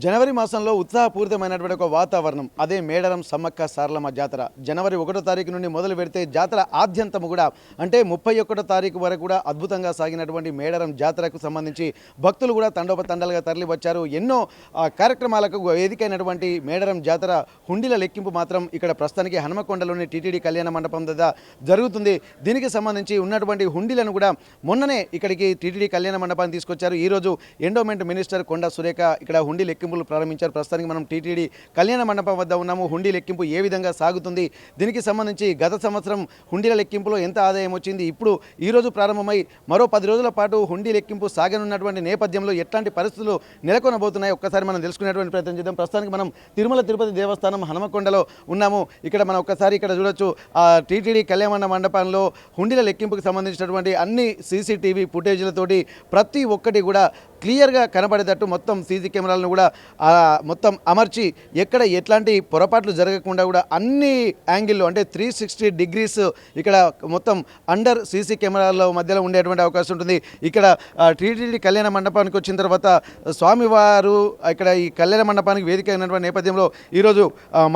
జనవరి మాసంలో ఉత్సాహపూరితమైనటువంటి ఒక వాతావరణం అదే మేడారం సమ్మక్క సారలమ్మ జాతర. జనవరి 1వ తారీఖు నుండి మొదలు పెడితే జాతర ఆద్యంతము కూడా అంటే 31వ తారీఖు వరకు కూడా అద్భుతంగా సాగినటువంటి మేడారం జాతరకు సంబంధించి భక్తులు కూడా తండోపతండాలుగా తరలి వచ్చారు. ఎన్నో కార్యక్రమాలకు వేదికైనటువంటి మేడారం జాతర హుండీల లెక్కింపు మాత్రం ఇక్కడ ప్రస్తుతానికి హనుమకొండలోని టీటీడీ కళ్యాణ మండపం దగ్గర జరుగుతుంది. దీనికి సంబంధించి ఉన్నటువంటి హుండీలను కూడా మొన్ననే ఇక్కడికి టీటీడీ కళ్యాణ మండపాన్ని తీసుకొచ్చారు. ఈరోజు ఎండోమెంట్ మినిస్టర్ కొండా సురేఖ ఇక్కడ హుండీ లెక్కింపులు ప్రారంభించారు. ప్రస్తుతానికి మనం టీటీడీ కళ్యాణ మండపం వద్ద ఉన్నాము. హుండీ లెక్కింపు ఏ విధంగా సాగుతుంది, దీనికి సంబంధించి గత సంవత్సరం హుండీల లెక్కింపులో ఎంత ఆదాయం వచ్చింది, ఇప్పుడు ఈరోజు ప్రారంభమై మరో 10 రోజుల పాటు హుండీ లెక్కింపు సాగనున్నటువంటి నేపథ్యంలో ఎట్లాంటి పరిస్థితులు నెలకొనబోతున్నాయి ఒక్కసారి మనం తెలుసుకునేటువంటి ప్రయత్నం చేద్దాం. ప్రస్తుతానికి మనం తిరుమల తిరుపతి దేవస్థానం హనుమకొండలో ఉన్నాము. ఇక్కడ మనం ఒక్కసారి ఇక్కడ చూడొచ్చు టీటీడీ కళ్యాణ మండపంలో హుండీల లెక్కింపుకు సంబంధించినటువంటి అన్ని సీసీటీవీ ఫుటేజ్లతోటి ప్రతి ఒక్కటి కూడా క్లియర్గా కనబడేటట్టు మొత్తం సీసీ కెమెరాలను కూడా మొత్తం అమర్చి ఎక్కడ ఎట్లాంటి పొరపాట్లు జరగకుండా కూడా అన్ని యాంగిల్లో అంటే 360 డిగ్రీస్ ఇక్కడ మొత్తం అండర్ సీసీ కెమెరాల మధ్యలో ఉండేటువంటి అవకాశం ఉంటుంది. ఇక్కడ టీటీడీ కళ్యాణ మండపానికి వచ్చిన తర్వాత స్వామివారు ఇక్కడ ఈ కళ్యాణ మండపానికి వేదిక అయినటువంటి నేపథ్యంలో ఈరోజు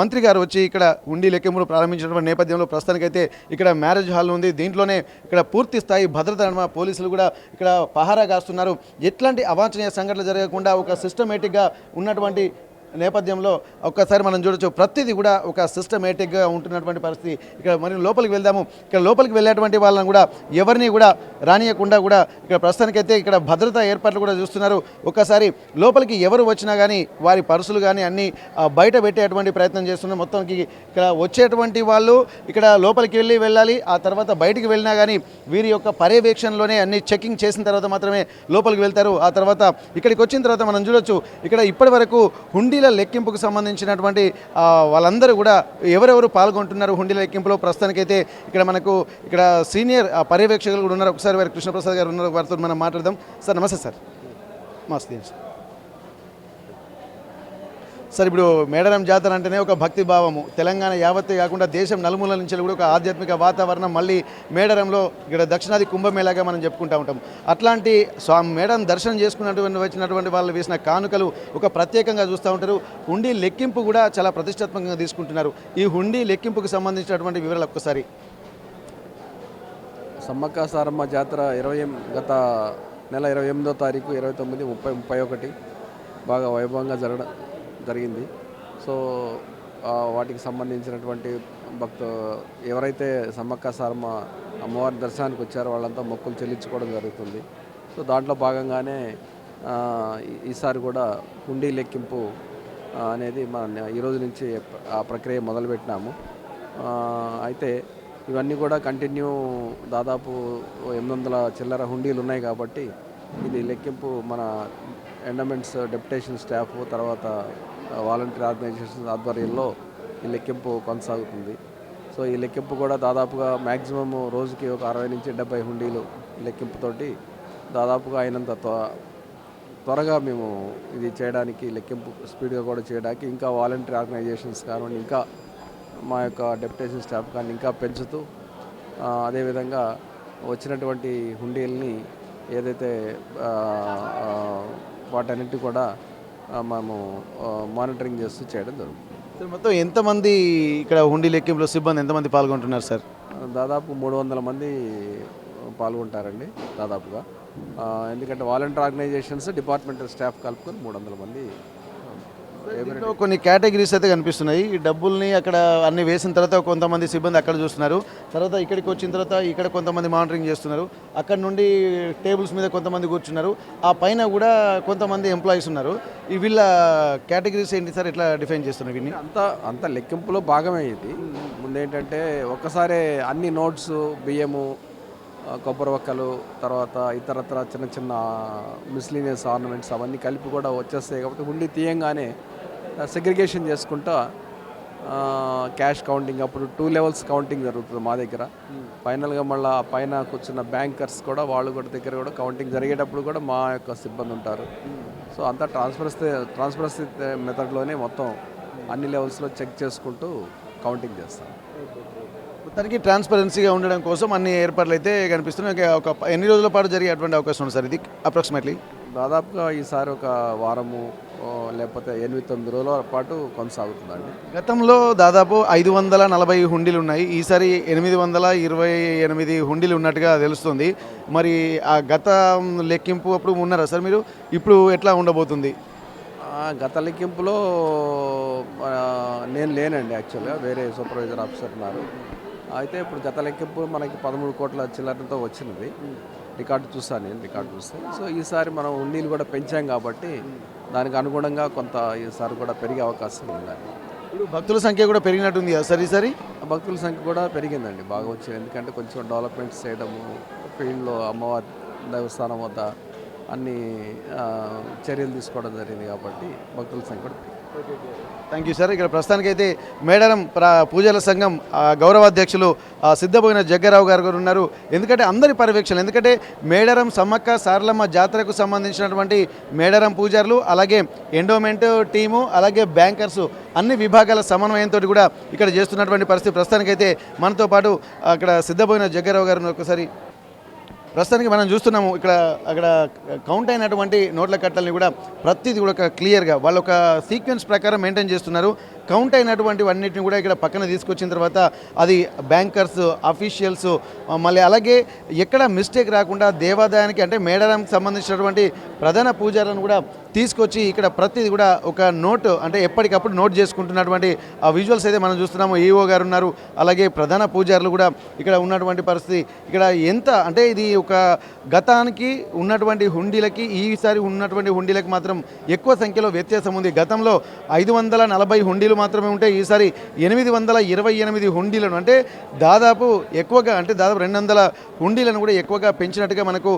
మంత్రి గారు వచ్చి ఇక్కడ ఉండి లెక్కింపులు ప్రారంభించినటువంటి నేపథ్యంలో ప్రస్తుతానికైతే ఇక్కడ మ్యారేజ్ హాల్ ఉంది. దీంట్లోనే ఇక్కడ పూర్తి స్థాయి భద్రత పోలీసులు కూడా ఇక్కడ పహారా కాస్తున్నారు. ఎట్లాంటి అవాంఛనీయ సంఘటనలు జరగకుండా ఒక సిస్టమేటిక్గా ఉన్నటువంటి నేపథ్యంలో ఒక్కసారి మనం చూడొచ్చు ప్రతిదీ కూడా ఒక సిస్టమేటిక్గా ఉంటున్నటువంటి పరిస్థితి. ఇక్కడ మరి లోపలికి వెళ్దాము. ఇక్కడ లోపలికి వెళ్ళేటువంటి వాళ్ళని కూడా ఎవరిని కూడా రానియకుండా కూడా ఇక్కడ ప్రస్తుతానికైతే ఇక్కడ భద్రతా ఏర్పాట్లు కూడా చూస్తున్నారు. ఒక్కసారి లోపలికి ఎవరు వచ్చినా కానీ వారి పర్సులు కానీ అన్నీ బయట పెట్టేటువంటి ప్రయత్నం చేస్తున్నారు. మొత్తానికి ఇక్కడ వచ్చేటువంటి వాళ్ళు ఇక్కడ లోపలికి వెళ్ళాలి. ఆ తర్వాత బయటికి వెళ్ళినా కానీ వీరి యొక్క పర్యవేక్షణలోనే అన్ని చెకింగ్ చేసిన తర్వాత మాత్రమే లోపలికి వెళ్తారు. ఆ తర్వాత ఇక్కడికి వచ్చిన తర్వాత మనం చూడొచ్చు ఇక్కడ ఇప్పటి వరకు హుండీల లెక్కింపుకు సంబంధించినటువంటి వాళ్ళందరూ కూడా ఎవరెవరు పాల్గొంటున్నారు హుండీల లెక్కింపులో ప్రస్తుతానికైతే ఇక్కడ మనకు ఇక్కడ సీనియర్ పర్యవేక్షకులు కూడా ఉన్నారు. ఒకసారి వారి కృష్ణప్రసాద్ గారు ఉన్నారు, వారితో మనం మాట్లాడదాం. సార్ నమస్తే సార్. మస్తీ సార్, ఇప్పుడు మేడారం జాతర అంటేనే ఒక భక్తి భావము. తెలంగాణ యావత్తే కాకుండా దేశం నలుమూలల నుంచి కూడా ఒక ఆధ్యాత్మిక వాతావరణం మళ్ళీ మేడారంలో ఇక్కడ దక్షిణాది కుంభమేళాగా మనం చెప్పుకుంటూ ఉంటాం. అట్లాంటి మేడారం దర్శనం చేసుకున్నటువంటి వచ్చినటువంటి వాళ్ళు వేసిన కానుకలు ఒక ప్రత్యేకంగా చూస్తూ ఉంటారు. హుండీ లెక్కింపు కూడా చాలా ప్రతిష్టాత్మకంగా తీసుకుంటున్నారు. ఈ హుండీ లెక్కింపుకు సంబంధించినటువంటి వివరాలు ఒక్కసారి. సమ్మక్క సారమ్మ జాతర గత నెల 28వ తారీఖు 29, 30, 31 బాగా వైభవంగా జరిగింది. సో వాటికి సంబంధించినటువంటి ఎవరైతే సమ్మక్క సారమ్మ అమ్మవారి దర్శనానికి వచ్చారో వాళ్ళంతా మొక్కులు చెల్లించుకోవడం జరుగుతుంది. సో దాంట్లో భాగంగానే ఈసారి కూడా హుండీ లెక్కింపు అనేది మన ఈరోజు నుంచి ఆ ప్రక్రియ మొదలుపెట్టినాము. అయితే ఇవన్నీ కూడా కంటిన్యూ దాదాపు 800 చిల్లర హుండీలు ఉన్నాయి కాబట్టి ఇది లెక్కింపు మన ఎండోమెంట్స్ డెప్యుటేషన్ స్టాఫ్ తర్వాత వాలంటీర్ ఆర్గనైజేషన్ ఆధ్వర్యంలో ఈ లెక్కింపు కొనసాగుతుంది. సో ఈ లెక్కింపు కూడా దాదాపుగా మ్యాక్సిమం రోజుకి ఒక 60 నుంచి 70 హుండీలు లెక్కింపుతోటి దాదాపుగా అయినంత త్వరగా మేము ఇది చేయడానికి లెక్కింపు స్పీడ్గా కూడా చేయడానికి ఇంకా వాలంటీర్ ఆర్గనైజేషన్స్ కానివ్వండి, ఇంకా మా యొక్క డెప్యుటేషన్ స్టాఫ్ కానీ ఇంకా పెంచుతూ అదేవిధంగా వచ్చినటువంటి హుండీలని ఏదైతే వాటన్నిటి కూడా మేము మానిటరింగ్ చేస్తూ చేయడం జరుగుతుంది. సార్, మొత్తం ఎంతమంది ఇక్కడ హుండీ లెక్కింపులో సిబ్బంది ఎంతమంది పాల్గొంటున్నారు సార్? దాదాపు 300 మంది పాల్గొంటారండి దాదాపుగా. ఎందుకంటే వాలంటీర్ ఆర్గనైజేషన్స్ డిపార్ట్మెంటల్ స్టాఫ్ కలుపుకొని 300 మంది. కొన్ని కేటగిరీస్ అయితే కనిపిస్తున్నాయి. ఈ డబ్బుల్ని అక్కడ అన్ని వేసిన తర్వాత కొంతమంది సిబ్బంది అక్కడ చూస్తున్నారు. తర్వాత ఇక్కడికి వచ్చిన తర్వాత ఇక్కడ కొంతమంది మానిటరింగ్ చేస్తున్నారు. అక్కడ నుండి టేబుల్స్ మీద కొంతమంది కూర్చున్నారు. ఆ పైన కూడా కొంతమంది ఎంప్లాయీస్ ఉన్నారు. ఈ వీళ్ళ కేటగిరీస్ ఏంటి సార్, ఎట్లా డిఫైన్ చేస్తున్నారు వీటిని? అంత లెక్కింపులో భాగమే ఇది. ముందేంటంటే ఒక్కసారి అన్ని నోట్స్, బియ్యము, కొబ్బరి ఒక్కలు, తర్వాత ఇతరత్ర చిన్న చిన్న మిస్లీనియస్ ఆర్నమెంట్స్ అవన్నీ కలిపి కూడా వచ్చేస్తాయి. కాబట్టి హుండీ తీయంగానే సెగ్రిగేషన్ చేసుకుంటా క్యాష్ కౌంటింగ్ అప్పుడు 2 levels కౌంటింగ్ జరుగుతుంది మా దగ్గర. ఫైనల్గా మళ్ళీ పైన కూర్చున్న బ్యాంకర్స్ కూడా వాళ్ళు కూడా దగ్గర కూడా కౌంటింగ్ జరిగేటప్పుడు కూడా మా యొక్క సిబ్బంది ఉంటారు. సో అంతా ట్రాన్స్పరెన్సీ మెథడ్లోనే మొత్తం అన్ని లెవెల్స్లో చెక్ చేసుకుంటూ కౌంటింగ్ చేస్తాం. మొత్తానికి ట్రాన్స్పరెన్సీగా ఉండడం కోసం అన్ని ఏర్పాట్లు అయితే కనిపిస్తున్నాయి. ఒక ఎన్ని రోజుల పాటు జరిగేటువంటి అవకాశం ఉంది సార్ ఇది అప్రాక్సిమేట్లీ? దాదాపుగా ఈసారి ఒక వారము లేకపోతే 8-9 రోజుల పాటు కొనసాగుతుందండి. గతంలో దాదాపు 540 హుండీలు ఉన్నాయి. ఈసారి 828 హుండీలు ఉన్నట్టుగా తెలుస్తుంది. మరి ఆ గత లెక్కింపు అప్పుడు ఉన్నారా సార్ మీరు? ఇప్పుడు ఎట్లా ఉండబోతుంది? గత లెక్కింపులో నేను లేనండి, యాక్చువల్గా వేరే సూపర్వైజర్ ఆఫీసర్ ఉన్నారు. అయితే ఇప్పుడు గత లెక్కింపు మనకి 13 కోట్ల చిల్లరతో వచ్చినది. రికార్డు చూస్తాను, నేను రికార్డు చూస్తాను. సో ఈసారి మనం హుండీలు కూడా పెంచాం కాబట్టి దానికి అనుగుణంగా కొంత ఈసారి కూడా పెరిగే అవకాశం ఉందండి. ఇప్పుడు భక్తుల సంఖ్య కూడా పెరిగినట్టుంది కదా సార్ ఈసారి? భక్తుల సంఖ్య కూడా పెరిగిందండి, బాగా వచ్చింది. ఎందుకంటే కొంచెం డెవలప్మెంట్స్ చేయడము, ఫీల్డ్లో అమ్మవారి దేవస్థానం వద్ద అన్ని చర్యలు తీసుకోవడం జరిగింది కాబట్టి భక్తుల సంఖ్య కూడా థ్యాంక్ యూ సార్. ఇక్కడ ప్రస్తుతానికైతే మేడారం పూజల సంఘం గౌరవాధ్యక్షులు సిద్ధబోయిన జగ్గారావు గారు ఉన్నారు. ఎందుకంటే అందరి పర్యవేక్షణ, ఎందుకంటే మేడారం సమ్మక్క సారలమ్మ జాతరకు సంబంధించినటువంటి మేడారం పూజారులు, అలాగే ఎండోమెంట్ టీము, అలాగే బ్యాంకర్స్ అన్ని విభాగాల సమన్వయంతో కూడా ఇక్కడ చేస్తున్నటువంటి పరిస్థితి. ప్రస్తుతానికైతే మనతో పాటు అక్కడ సిద్ధబోయిన జగ్గారావు గారు ఒకసారి ప్రస్తుతానికి మనం చూస్తున్నాము. అక్కడ కౌంట్ అయినటువంటి నోట్ల కట్టల్ని కూడా ప్రతిదీ కూడా క్లియర్గా వాళ్ళు ఒక సీక్వెన్స్ ప్రకారం మెయింటైన్ చేస్తున్నారు. కౌంట్ అయినటువంటివన్నిటిని కూడా ఇక్కడ పక్కన తీసుకొచ్చిన తర్వాత అది బ్యాంకర్స్, అఫీషియల్స్, మళ్ళీ అలాగే ఎక్కడ మిస్టేక్ రాకుండా దేవాదాయానికి అంటే మేడారానికి సంబంధించినటువంటి ప్రధాన పూజారులను కూడా తీసుకొచ్చి ఇక్కడ ప్రతిదీ కూడా ఒక నోట్ అంటే ఎప్పటికప్పుడు నోట్ చేసుకుంటున్నటువంటి ఆ విజువల్స్ అయితే మనం చూస్తున్నాము. ఈఓ గారు ఉన్నారు, అలాగే ప్రధాన పూజారులు కూడా ఇక్కడ ఉన్నటువంటి పరిస్థితి. ఇక్కడ ఎంత అంటే ఇది ఒక గతానికి ఉన్నటువంటి హుండీలకి ఈసారి ఉన్నటువంటి హుండీలకు మాత్రం ఎక్కువ సంఖ్యలో వ్యత్యాసం ఉంది. గతంలో 540 హుండీలు మాత్రమే ఉంటే ఈసారి 828 హుండీలను అంటే దాదాపు ఎక్కువగా అంటే దాదాపు 200 హుండీలను కూడా ఎక్కువగా పెంచినట్టుగా మనకు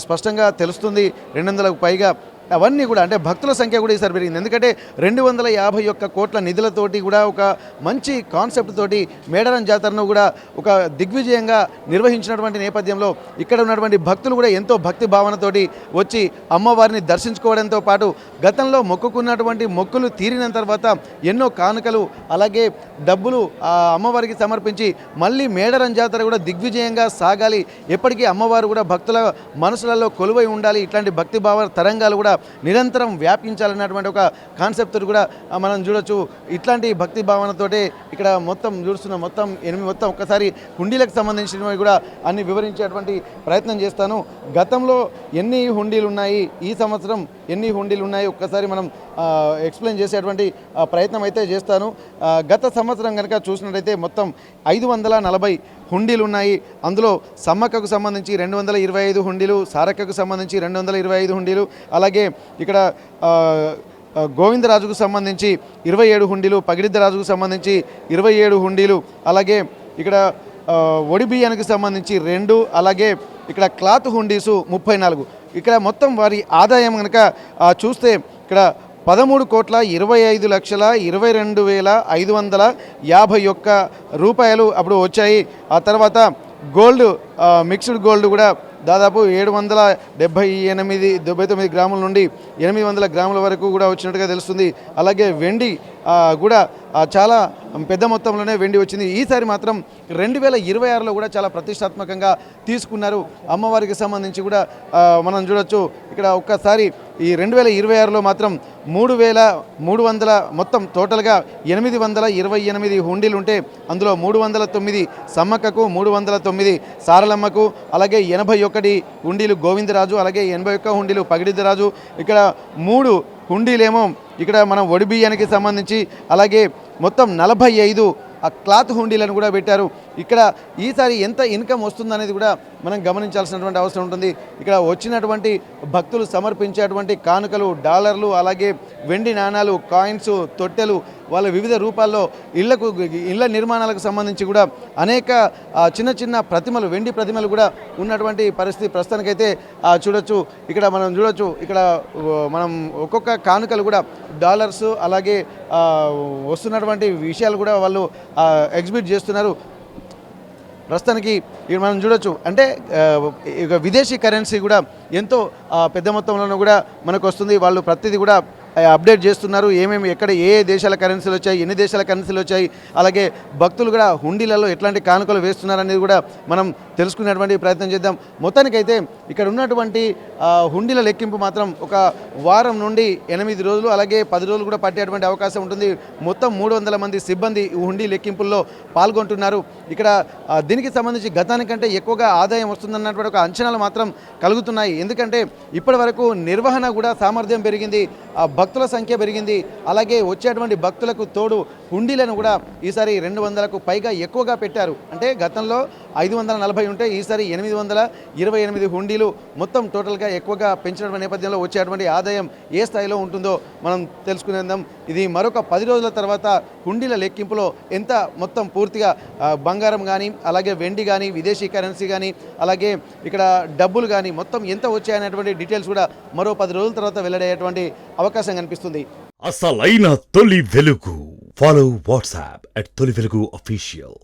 స్పష్టంగా తెలుస్తుంది. 200కు పైగా అవన్నీ కూడా అంటే భక్తుల సంఖ్య కూడా ఈసారి పెరిగింది. ఎందుకంటే 251 కోట్ల నిధులతోటి కూడా ఒక మంచి కాన్సెప్ట్ తోటి మేడారం జాతరను కూడా ఒక దిగ్విజయంగా నిర్వహించినటువంటి నేపథ్యంలో ఇక్కడ ఉన్నటువంటి భక్తులు కూడా ఎంతో భక్తి భావనతోటి వచ్చి అమ్మవారిని దర్శించుకోవడంతో పాటు గతంలో మొక్కుకున్నటువంటి మొక్కులు తీరిన తర్వాత ఎన్నో కానుకలు అలాగే డబ్బులు ఆ అమ్మవారికి సమర్పించి మళ్ళీ మేడారం జాతర కూడా దిగ్విజయంగా సాగాలి, ఎప్పటికీ అమ్మవారు కూడా భక్తుల మనసులలో కొలువై ఉండాలి, ఇట్లాంటి భక్తి భావ తరంగాలు కూడా నిరంతరం వ్యాపించాలన్నటువంటి ఒక కాన్సెప్ట్ కూడా మనం చూడొచ్చు. ఇట్లాంటి భక్తి భావనతోటే ఇక్కడ మొత్తం చూస్తున్నాం. మొత్తం ఒక్కసారి హుండీలకు సంబంధించినవి కూడా అన్ని వివరించేటువంటి ప్రయత్నం చేస్తాను. గతంలో ఎన్ని హుండీలు ఉన్నాయి, ఈ సంవత్సరం ఎన్ని హుండీలు ఉన్నాయి ఒక్కసారి మనం ఎక్స్ప్లెయిన్ చేసేటువంటి ప్రయత్నం అయితే చేస్తాను. గత సంవత్సరం కనుక చూసినట్టయితే మొత్తం 540 హుండీలు ఉన్నాయి. అందులో సమ్మక్కకు సంబంధించి 225 హుండీలు, సారక్కకు సంబంధించి 225 హుండీలు, అలాగే ఇక్కడ గోవిందరాజుకు సంబంధించి 27 హుండీలు, పగిడిద్దరాజుకు సంబంధించి 27 హుండీలు, అలాగే ఇక్కడ ఒడిబియ్యానికి సంబంధించి 2, అలాగే ఇక్కడ క్లాత్ హుండీసు 34. ఇక్కడ మొత్తం వారి ఆదాయం కనుక చూస్తే ఇక్కడ 13,25,22,551 రూపాయలు అప్పుడు వచ్చాయి. ఆ తర్వాత గోల్డ్ మిక్స్డ్ గోల్డ్ కూడా దాదాపు 779 గ్రాముల నుండి 800 గ్రాముల వరకు కూడా వచ్చినట్టుగా తెలుస్తుంది. అలాగే వెండి కూడా చాలా పెద్ద మొత్తంలోనే వెండి వచ్చింది. ఈసారి మాత్రం 2026లో కూడా చాలా ప్రతిష్టాత్మకంగా తీసుకున్నారు. అమ్మవారికి సంబంధించి కూడా మనం చూడొచ్చు. ఇక్కడ ఒక్కసారి ఈ 2026లో మాత్రం 3,300 మొత్తం టోటల్గా 828 హుండీలు ఉంటే అందులో 309 సమ్మక్కకు, 309 సారలమ్మకు, అలాగే 81 హుండీలు గోవిందరాజు, అలాగే 81 హుండీలు పగిడిద్దరాజు. ఇక్కడ 3 హుండీలేమో ఇక్కడ మనం ఒడిబియ్యానికి సంబంధించి, అలాగే మొత్తం 45 క్లాత్ హుండీలను కూడా పెట్టారు. ఇక్కడ ఈసారి ఎంత ఇన్కమ్ వస్తుందనేది కూడా మనం గమనించాల్సినటువంటి అవసరం ఉంటుంది. ఇక్కడ వచ్చినటువంటి భక్తులు సమర్పించేటువంటి కానుకలు, డాలర్లు, అలాగే వెండి నాణాలు, కాయిన్స్, తొట్టెలు, వాళ్ళ వివిధ రూపాల్లో ఇళ్ల నిర్మాణాలకు సంబంధించి కూడా అనేక చిన్న చిన్న ప్రతిమలు, వెండి ప్రతిమలు కూడా ఉన్నటువంటి పరిస్థితి ప్రస్తుతానికైతే చూడొచ్చు. ఇక్కడ మనం చూడొచ్చు. ఇక్కడ మనం ఒక్కొక్క కానుకలు కూడా డాలర్స్, అలాగే వస్తున్నటువంటి విషయాలు కూడా వాళ్ళు ఎగ్జిబిట్ చేస్తున్నారు. ప్రస్తుతానికి ఇక్కడ మనం చూడొచ్చు. అంటే ఇక విదేశీ కరెన్సీ కూడా ఎంతో పెద్ద మొత్తంలో కూడా మనకు వస్తుంది. వాళ్ళు ప్రతిదీ కూడా అప్డేట్ చేస్తున్నారు. ఏమేమి ఎక్కడ ఏ దేశాల కరెన్సీలు వచ్చాయి, ఎన్ని దేశాల కరెన్సీలు వచ్చాయి, అలాగే భక్తులు కూడా హుండీలలో ఎట్లాంటి కానుకలు వేస్తున్నారనేది కూడా మనం తెలుసుకునేటువంటి ప్రయత్నం చేద్దాం. మొత్తానికైతే ఇక్కడ ఉన్నటువంటి హుండీల లెక్కింపు మాత్రం ఒక వారం నుండి 8 రోజులు అలాగే 10 రోజులు కూడా పట్టేటువంటి అవకాశం ఉంటుంది. మొత్తం 300 మంది సిబ్బంది ఈ హుండీ లెక్కింపుల్లో పాల్గొంటున్నారు. ఇక్కడ దీనికి సంబంధించి గతానికంటే ఎక్కువగా ఆదాయం వస్తుందన్నటువంటి ఒక అంచనాలు మాత్రం కలుగుతున్నాయి. ఎందుకంటే ఇప్పటి వరకు నిర్వహణ కూడా సామర్థ్యం పెరిగింది, భక్తుల సంఖ్య పెరిగింది, అలాగే వచ్చేటువంటి భక్తులకు తోడు హుండీలను కూడా ఈసారి 200కు పైగా ఎక్కువగా పెట్టారు. అంటే గతంలో 540 ఉంటే ఈసారి 828 హుండీలు మొత్తం టోటల్గా ఎక్కువగా పెంచడం నేపథ్యంలో వచ్చేటువంటి ఆదాయం ఏ స్థాయిలో ఉంటుందో మనం తెలుసుకునేద్దాం. ఇది మరొక 10 రోజుల తర్వాత హుండీల లెక్కింపులో ఎంత మొత్తం పూర్తిగా బంగారం కానీ అలాగే వెండి కానీ విదేశీ కరెన్సీ కానీ అలాగే ఇక్కడ డబ్బులు కానీ మొత్తం ఎంత వచ్చాయనేటువంటి డీటెయిల్స్ కూడా మరో 10 రోజుల తర్వాత వెల్లడయ్యేటువంటి అవకాశం కనిపిస్తుంది. అసలైన తొలి వెలుగు. ఫాలో వాట్సాప్ @తొలి వెలుగు అఫీషియల్.